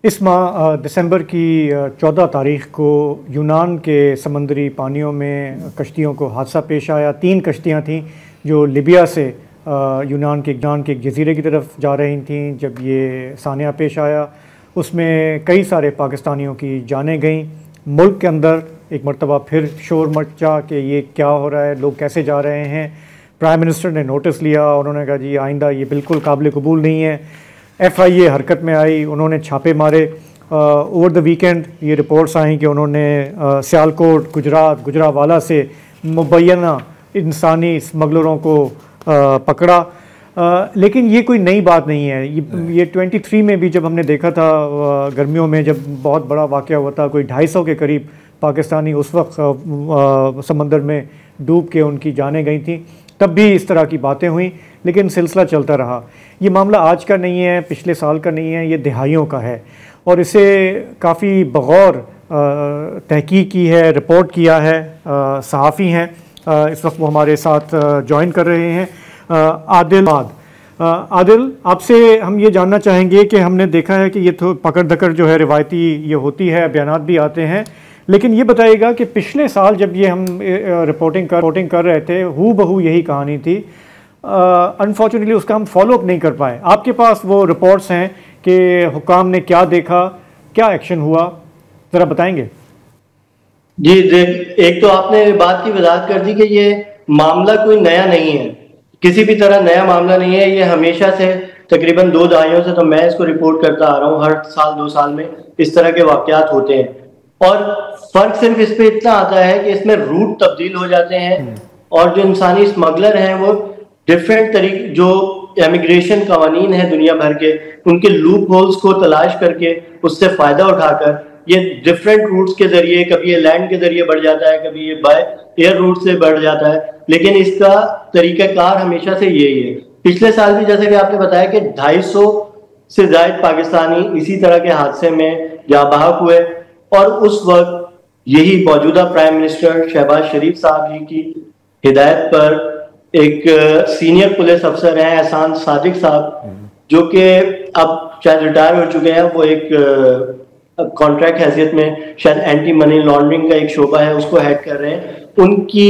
इस माह दिसंबर की 14 तारीख को यूनान के समंदरी पानियों में कश्तियों को हादसा पेश आया। 3 कश्तियां थीं जो लिबिया से यूनान के जजीरे की तरफ जा रही थीं। जब ये सानिया पेश आया उसमें कई सारे पाकिस्तानियों की जानें गईं। मुल्क के अंदर एक मरतबा फिर शोर मचा कि ये क्या हो रहा है, लोग कैसे जा रहे हैं। प्राइम मिनिस्टर ने नोटिस लिया, उन्होंने कहा जी आइंदा ये बिल्कुल काबिल कबूल नहीं है। FIA हरकत में आई, उन्होंने छापे मारे। ओवर द वीकेंड ये रिपोर्ट्स आई कि उन्होंने सियालकोट, गुजरावाला से मुबैना इंसानी स्मगलरों को पकड़ा। लेकिन ये कोई नई बात नहीं है। ये 23 में भी जब हमने देखा था, गर्मियों में जब बहुत बड़ा वाक़या हुआ था, कोई 250 के करीब पाकिस्तानी उस वक्त समंदर में डूब के उनकी जानें गई थी, तब भी इस तरह की बातें हुई। लेकिन सिलसिला चलता रहा। ये मामला आज का नहीं है, पिछले साल का नहीं है, ये दिहाइयों का है और इसे काफ़ी बगौर तहकीक की है, रिपोर्ट किया है। सहाफ़ी हैं, इस वक्त वो हमारे साथ ज्वाइन कर रहे हैं। आदिल, आपसे हम ये जानना चाहेंगे कि हमने देखा है कि ये तो पकड़ धकड़ जो है रिवायती ये होती है, बयानात भी आते हैं, लेकिन ये बताइएगा कि पिछले साल जब ये हम रिपोर्टिंग कर रहे थे, हू बहू यही कहानी थी। अनफॉर्चुनेटली उसका हम फॉलो अप नहीं कर पाए। आपके पास वो रिपोर्ट्स हैं कि हुकाम ने क्या देखा, क्या एक्शन हुआ, ज़रा बताएंगे। जी, एक तो आपने बात की वजाहत कर दी कि ये मामला कोई नया नहीं है, किसी भी तरह नया मामला नहीं है। ये हमेशा से तकरीबन 2 दहाइयों से तो मैं इसको रिपोर्ट करता आ रहा हूँ। हर साल 2 साल में इस तरह के वाकयात होते हैं और फर्क सिर्फ इस पे इतना आता है कि इसमें रूट तब्दील हो जाते हैं और जो इंसानी स्मगलर हैं वो डिफरेंट तरीके, जो इमिग्रेशन कवानीन है दुनिया भर के, उनके लूप होल्स को तलाश करके उससे फायदा उठाकर ये डिफरेंट रूट्स के जरिए, कभी ये लैंड के जरिए बढ़ जाता है, कभी ये बाय एयर रूट से बढ़ जाता है, लेकिन इसका तरीकाकार हमेशा से यही है। पिछले साल भी जैसे कि आपने बताया कि 250 से ज्यादा पाकिस्तानी इसी तरह के हादसे में जाँ बहक हुए और उस वक्त यही मौजूदा प्राइम मिनिस्टर शहबाज शरीफ साहब जी की हिदायत पर एक सीनियर पुलिस अफसर हैं एहसान सादिक साहब, जो कि अब शायद रिटायर हो चुके हैं। वो एक कॉन्ट्रैक्ट हैसियत में शायद एंटी मनी लॉन्ड्रिंग का एक शोबा है, उसको हेड कर रहे हैं। उनकी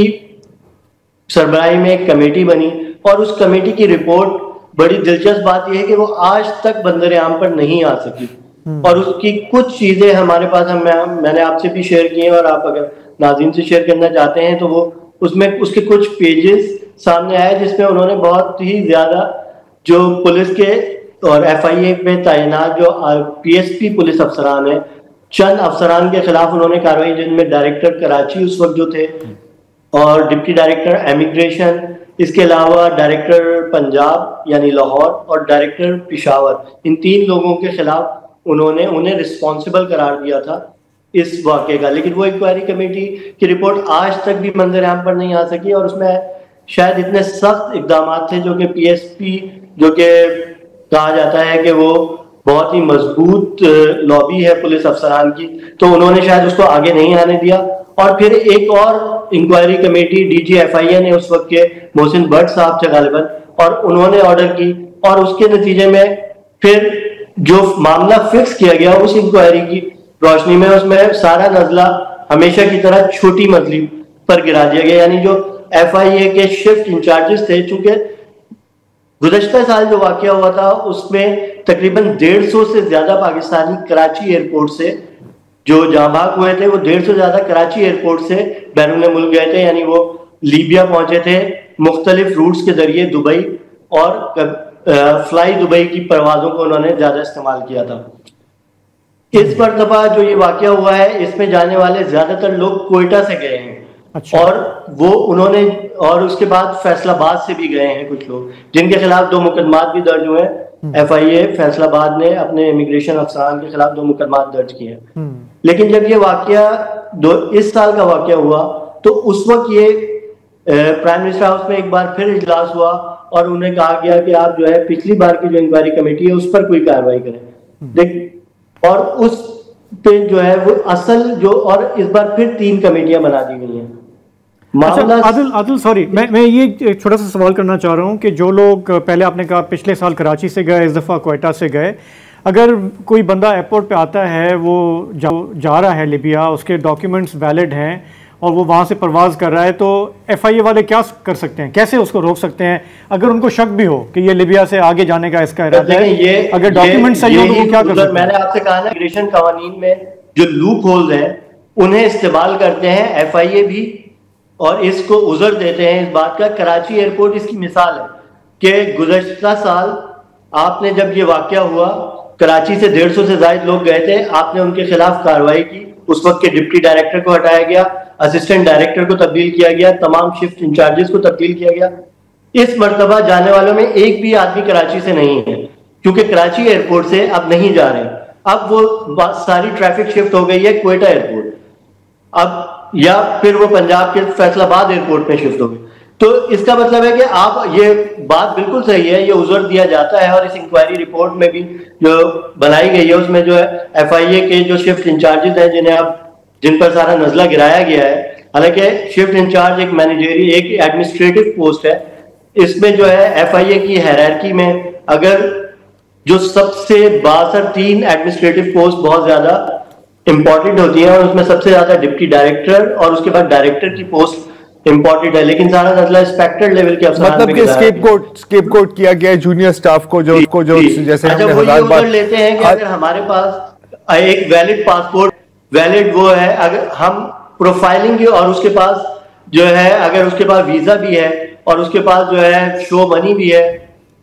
सरबराही में एक कमेटी बनी और उस कमेटी की रिपोर्ट, बड़ी दिलचस्प बात यह है कि वो आज तक बंदर आम पर नहीं आ सकी और उसकी कुछ चीजें हमारे पास मैंने आपसे भी शेयर की हैं और आप अगर नाज़रीन से शेयर करना चाहते हैं तो वो उसमें उसके कुछ पेजेस सामने आए जिसमें उन्होंने बहुत ही ज्यादा जो पुलिस के और FIA में तैनात जो PSP पुलिस अफसरान हैं, चंद अफसरान के खिलाफ उन्होंने कार्रवाई, जिनमें डायरेक्टर कराची उस वक्त जो थे और डिप्टी डायरेक्टर इमिग्रेशन, इसके अलावा डायरेक्टर पंजाब यानी लाहौर और डायरेक्टर पिशावर, इन 3 लोगों के खिलाफ उन्हें रिस्पॉन्सिबल करार दिया था इस वाक़े का। लेकिन वो इंक्वायरी कमेटी की रिपोर्ट आज तक भी मंजर आम पर नहीं आ सकी और उसमें शायद इतने सख्त इकदाम थे जो कि PSP, जो कि कहा जाता है कि वो बहुत ही मजबूत लॉबी है पुलिस अफसरान की, तो उन्होंने शायद उसको आगे नहीं आने दिया। और फिर एक और इंक्वायरी कमेटी DG FIA ने उस वक्त के मोहसिन भट्ट साहब थे गालिबन, और उन्होंने ऑर्डर की और उसके नतीजे में फिर जो मामला फिक्स किया गया उस इंक्वायरी की रोशनी में उसमें सारा नजला हमेशा की तरह छोटी मजली पर गिरा दिया गया। यानी जो FIA के शिफ्ट इंचार्जेस थे, चूंकि गुज़श्ता साल जो वाकया हुआ था उसमें तकरीबन 150 से ज्यादा पाकिस्तानी कराची एयरपोर्ट से जो जाँ बहक हुए थे, वो 150 से ज्यादा कराची एयरपोर्ट से बैरून मुल्क गए थे। यानी वो लीबिया पहुंचे थे मुख्तलिफ रूट्स के जरिए दुबई, और फ्लाई दुबई की परवाजों को उन्होंने ज्यादा इस्तेमाल किया था। इस मरतबा जो ये वाकया हुआ है इसमें जाने वाले ज्यादातर लोग कोयटा से गए हैं। अच्छा। और वो उन्होंने, और उसके बाद फैसलाबाद से भी गए हैं कुछ लोग, जिनके खिलाफ 2 मुकदमात भी दर्ज हुए हैं। FIA फैसलाबाद ने अपने इमिग्रेशन अफसरान के खिलाफ 2 मुकदमात दर्ज किए हैं। लेकिन जब ये वाकया इस साल का वाकया हुआ तो उस वक्त ये प्राइम मिनिस्टर हाउस में एक बार फिर इजलास हुआ और उन्हें कहा गया कि आप जो है पिछली बार की जो इंक्वायरी कमेटी है उस पर कोई कार्रवाई करें। और उस पे जो है वो असल जो, और इस बार फिर 3 कमेटियां बना दी गई हैं। अच्छा, आदिल सॉरी, मैं ये एक छोटा सा सवाल करना चाह रहा हूँ कि जो लोग पहले आपने कहा पिछले साल कराची से गए, इस दफ़ा कोयटा से गए, अगर कोई बंदा एयरपोर्ट पे आता है, वो जा रहा है लिबिया, उसके डॉक्यूमेंट्स वैलिड हैं और वो वहाँ से परवाज़ कर रहा है, तो FIA वाले क्या कर सकते हैं, कैसे उसको रोक सकते हैं अगर उनको शक भी हो कि ये लिबिया से आगे जाने का इसका इरादा है? अगर डॉक्यूमेंट सही हो तो वो क्या कर सकते हैं? मैंने आपसे कहा ना, इमिग्रेशन कानून में जो लूप होल्स हैं उन्हें इस्तेमाल करते हैं FIA भी, और इसको उज़र देते हैं इस बात का। कराची एयरपोर्ट इसकी मिसाल है कि गुज़श्ता साल आपने जब ये वाकया हुआ, कराची से 150 से ज़ायद लोग गए थे, आपने उनके खिलाफ कार्रवाई की। उस वक्त के डिप्टी डायरेक्टर को हटाया गया, असिस्टेंट डायरेक्टर को तब्दील किया गया, तमाम शिफ्ट इंचार्जेस को तब्दील किया गया। इस मर्तबा जाने वालों में एक भी आदमी कराची से नहीं है, क्योंकि कराची एयरपोर्ट से अब नहीं जा रहे। अब वो सारी ट्रैफिक शिफ्ट हो गई है क्वेटा एयरपोर्ट, अब या फिर वो पंजाब के फैसलाबाद एयरपोर्ट में शिफ्ट हो गई। तो इसका मतलब है कि आप, ये बात बिल्कुल सही है, ये उज़र दिया जाता है। और इस इंक्वायरी रिपोर्ट में भी जो बनाई गई है उसमें जो है FIA के जो शिफ्ट इंचार्जेस हैं, जिन पर सारा नजला गिराया गया है, हालांकि शिफ्ट इंचार्ज एक मैनेजरी, एक एडमिनिस्ट्रेटिव पोस्ट है, इसमें जो है FIA की हायरार्की में अगर जो सबसे 3 एडमिनिस्ट्रेटिव पोस्ट बहुत ज्यादा इंपॉर्टेंट होती है, और उसमें सबसे ज्यादा डिप्टी डायरेक्टर और उसके बाद डायरेक्टर की पोस्ट इंपॉर्टेंट है, लेकिन सारा मसला इंस्पेक्टर लेवल के अफसर, मतलब कि स्केपगोट किया गया है जूनियर स्टाफ को, जो जैसे अच्छा, वो ये उधर लेते हैं कि अगर हमारे पास एक वैलिड पासपोर्ट, वैलिड वो है, अगर हम प्रोफाइलिंग की, और उसके पास जो है अगर उसके पास वीजा भी है और उसके पास जो है शो मनी भी है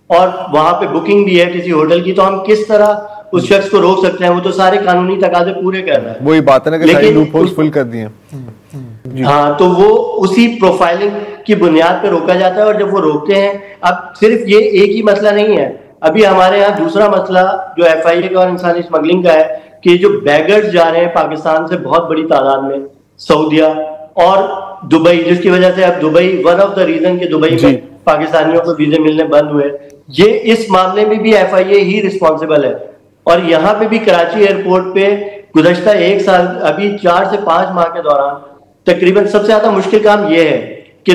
और वहां पे बुकिंग भी है किसी होटल की, तो हम किस तरह उस शख्स को रोक सकते हैं? वो तो सारे कानूनी तकाजे पूरे कर रहा है। वही बात है ना कि सारी लूपहोल्स फुल कर दिए। हाँ, तो वो उसी प्रोफाइलिंग की बुनियाद पर रोका जाता है। और जब वो रोकते हैं, अब सिर्फ ये एक ही मसला नहीं है, अभी हमारे यहाँ दूसरा मसला जो FIA का और इंसानी स्मगलिंग का है कि जो बैगर्स जा रहे हैं पाकिस्तान से बहुत बड़ी तादाद में सऊदिया और दुबई, जिसकी वजह से अब Dubai one of the reason के दुबई में पाकिस्तानियों को वीजे मिलने बंद हुए, ये इस मामले में भी FIA ही रिस्पॉन्सिबल है। और यहाँ पे भी कराची एयरपोर्ट पे गुज़श्ता 1 साल, अभी 4 से 5 माह के दौरान तकरीबन सबसे ज्यादा मुश्किल काम ये है कि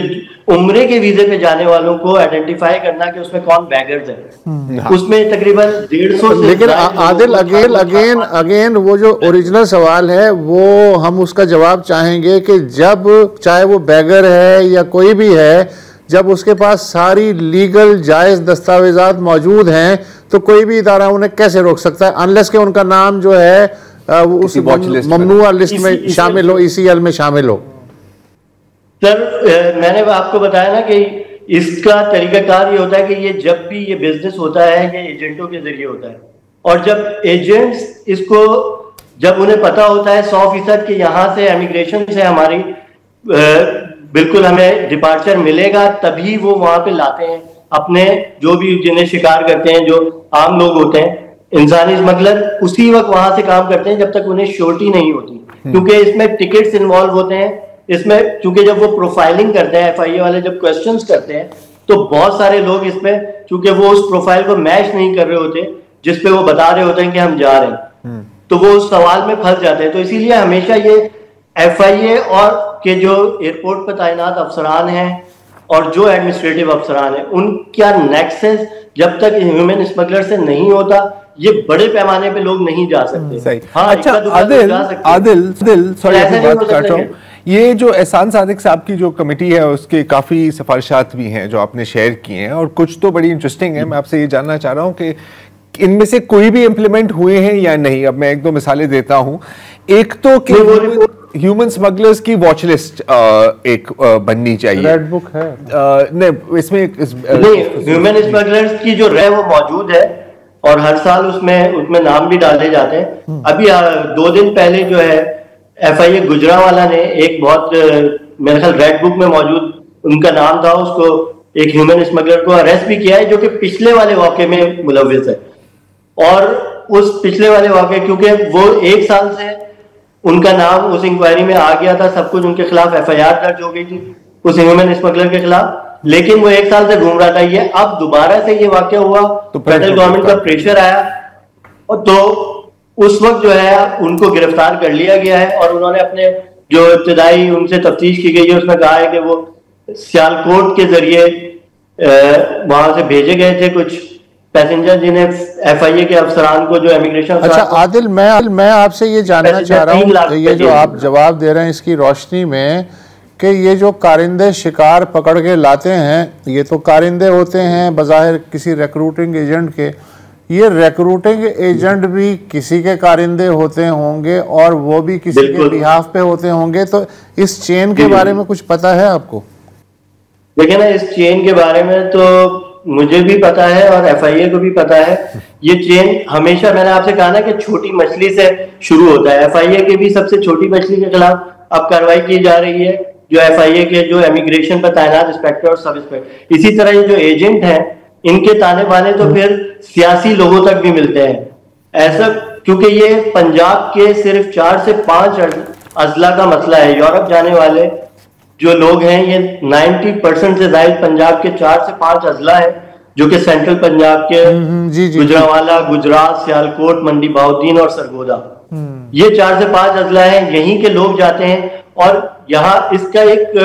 उम्रे के वीजे पे जाने वालों को आइडेंटिफाई करना कि उसमें कौन बैगर्स है। उसमें तकरीबन 150 से, लेकिन आदिल अगेन वो जो ओरिजिनल सवाल है वो हम उसका जवाब चाहेंगे कि जब चाहे वो बैगर है या कोई भी है, जब उसके पास सारी लीगल जायज दस्तावेजात मौजूद हैं तो कोई भी इदारा उन्हें कैसे रोक सकता है, अनलेस के उनका नाम जो है वो उस ममनुआ लिस्ट में शामिल हो, ECL में शामिल हो। सर, मैंने आपको बताया ना कि इसका तरीकाकार ये होता है कि ये जब भी ये बिजनेस होता है ये एजेंटों के जरिए होता है, और जब एजेंट्स इसको, जब उन्हें पता होता है 100% कि यहाँ से इमिग्रेशन से हमारी बिल्कुल हमें डिपार्चर मिलेगा, तभी वो वहां पे लाते हैं अपने जो भी जिन्हें शिकार करते हैं, जो आम लोग होते हैं, इंसानी स्मगलर उसी वक्त वहां से काम करते हैं जब तक उन्हें श्योरिटी नहीं होती, क्योंकि इसमें टिकट्स इन्वॉल्व होते हैं। इसमें चूंकि जब वो प्रोफाइलिंग करते हैं, FIA वाले जब क्वेश्चंस करते हैं, तो बहुत सारे लोग इसमें, चूंकि वो उस प्रोफाइल को मैच नहीं कर रहे होते जिसपे वो बता रहे होते हैं कि हम जा रहे हैं, तो वो उस सवाल में फंस जाते हैं। तो इसीलिए हमेशा ये FIA और के जो एयरपोर्ट पर तैनात अफसरान हैं और जो एडमिनिस्ट्रेटिव अफसरान हैं, उनका नेक्सस जब तक ह्यूमन स्मगलर से नहीं होता, ये बड़े पैमाने पे लोग नहीं जा सकते। सही। हाँ, अच्छा, आदिल सॉरी बात काट रहा हूं, ये जो एहसान सादिक साहब की जो कमेटी है उसके काफी सिफारिशात भी हैं जो आपने शेयर किए हैं, और कुछ तो बड़ी इंटरेस्टिंग है। मैं आपसे ये जानना चाह रहा हूं कि इनमें से कोई भी इम्प्लीमेंट हुए हैं या नहीं। अब मैं 1-2 मिसालें देता हूं। एक तो कि ह्यूमन स्मगलर्स की वॉच लिस्ट एक बननी चाहिए, रेड बुक है नहीं, इसमें ह्यूमन स्मगलर्स की जो है वो मौजूद है और हर साल उसमें नाम भी डाले जाते हैं। अभी 2 दिन पहले जो है FIA गुजरावाला ने एक बहुत मेरे ख्याल रेड बुक में मौजूद उनका नाम था, उसको एक ह्यूमन स्मगलर को अरेस्ट भी किया है जो कि पिछले वाले वाक़े में मुलव्विस है। और उस पिछले वाले वाक़े, क्योंकि वो 1 साल से उनका नाम उस इंक्वायरी में आ गया था, सब कुछ उनके खिलाफ FIR दर्ज हो गई थी उस ह्यूमन स्मगलर के खिलाफ, लेकिन वो 1 साल से घूम रहा था। ये अब दोबारा से ये वाक़या हुआ तो फेडरल गवर्नमेंट का प्रेशर आया, और तो उस वक्त जो है उनको गिरफ्तार कर लिया गया है। और उन्होंने अपने जो इब्तिदाई उनसे तफ्तीश की गई है उसमें कहा है कि वो सियालकोट के जरिए वहां से भेजे गए थे कुछ पैसेंजर जिन्हें FIA के अफसरान को जो इमिग्रेशन। अच्छा आदिल, मैं आपसे ये जानना चाह रहा हूँ, ये जो आप जवाब दे रहे हैं इसकी रोशनी में, कि ये जो कारिंदे शिकार पकड़ के लाते हैं, ये तो कारिंदे होते हैं बज़ाहिर किसी रिक्रूटिंग एजेंट के, ये रिक्रूटिंग एजेंट भी किसी के कारिंदे होते होंगे और वो भी किसी के बिहाफ पे होते होंगे, तो इस चेन के बारे में कुछ पता है आपको? देखिए ना, इस चेन के बारे में तो मुझे भी पता है और FIA को भी पता है। ये चेन हमेशा, मैंने आपसे कहा ना कि छोटी मछली से शुरू होता है। FIA के भी सबसे छोटी मछली के खिलाफ अब कार्रवाई की जा रही है, जो FIA के जो इमिग्रेशन पर तैनात इंस्पेक्टर और सब इंस्पेक्टर। इसी तरह ये जो एजेंट हैं, इनके ताने बाने तो फिर सियासी लोगों तक भी मिलते हैं। ऐसा क्योंकि ये पंजाब के सिर्फ 4 से 5 अजला का मसला है। यूरोप जाने वाले जो लोग हैं, ये 90% से ज्यादा पंजाब के 4 से 5 अजला है, जो कि सेंट्रल पंजाब के गुजरांवाला, गुजरात, सियालकोट, मंडी बहाउद्दीन और सरगोदा, ये 4 से 5 अजला है। यहीं के लोग जाते हैं और यहाँ इसका एक,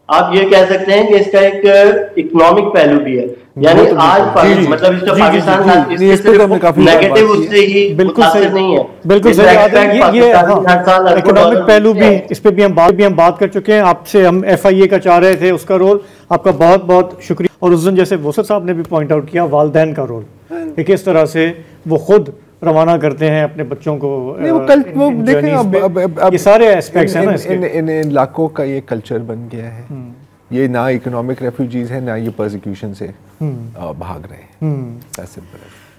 आप ये कह सकते हैं कि इसका एक इकोनॉमिक पहलू भी है। यानी आज मतलब इसका पाकिस्तान नेगेटिव उससे ही बिल्कुल सही नहीं है, बिल्कुल सही। ये इकोनॉमिक पहलू भी, इस पे भी हम बात कर चुके हैं। आपसे हम FIA का चाह रहे थे, उसका रोल। आपका बहुत बहुत शुक्रिया। और उस दिन जैसे वोसर साहब ने भी पॉइंट आउट किया, वालिदैन का रोल, किस तरह से वो खुद रवाना करते हैं अपने बच्चों को। वो देखें, अब ये सारे एस्पेक्ट्स हैं ना, इन इलाकों का ये कल्चर बन गया है। ये ना इकोनॉमिक रेफ्यूजीज है, ना ये पर्सिक्यूशन से भाग रहे हैं।